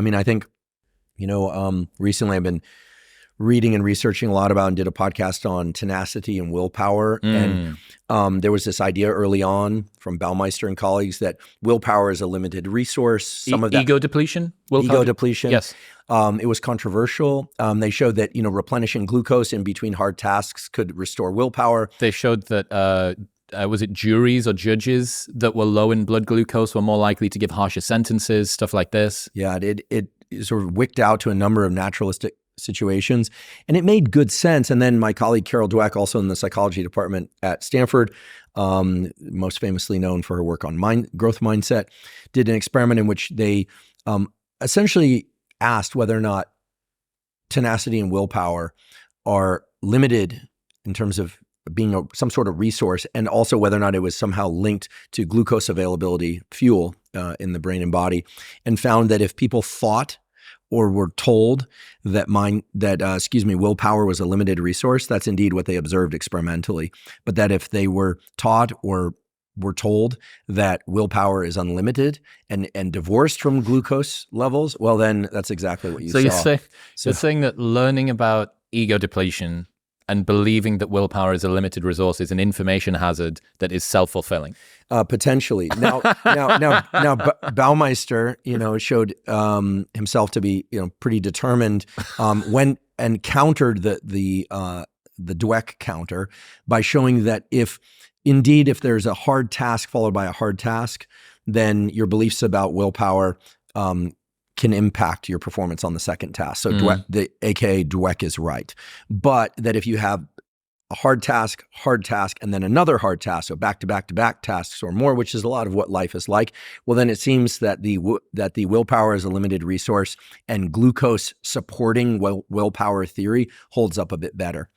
I mean, I think, recently I've been reading and researching a lot about and did a podcast on tenacity and willpower. And there was this idea early on from Baumeister and colleagues that willpower is a limited resource. Some of that ego depletion? Ego depletion. Yes. It was controversial. They showed that, replenishing glucose in between hard tasks could restore willpower. They showed that, was it juries or judges that were low in blood glucose were more likely to give harsher sentences, stuff like this? Yeah, it sort of wicked out to a number of naturalistic situations, and it made good sense. And then my colleague Carol Dweck, also in the psychology department at Stanford, most famously known for her work on growth mindset, did an experiment in which they essentially asked whether or not tenacity and willpower are limited in terms of being some sort of resource, and also whether or not it was somehow linked to glucose availability, fuel in the brain and body, and found that if people thought or were told that willpower was a limited resource, that's indeed what they observed experimentally. But that if they were taught or were told that willpower is unlimited and divorced from glucose levels, well, then that's exactly what you saw. You're saying that learning about ego depletion and believing that willpower is a limited resource is an information hazard that is self-fulfilling. Potentially. Now, Baumeister, showed himself to be, pretty determined and countered the Dweck counter by showing that if there's a hard task followed by a hard task, then your beliefs about willpower can impact your performance on the second task. So aka Dweck is right. But that if you have a hard task, and then another hard task, so back-to-back tasks or more, which is a lot of what life is like, well, then it seems that the willpower is a limited resource, and glucose supporting willpower theory holds up a bit better.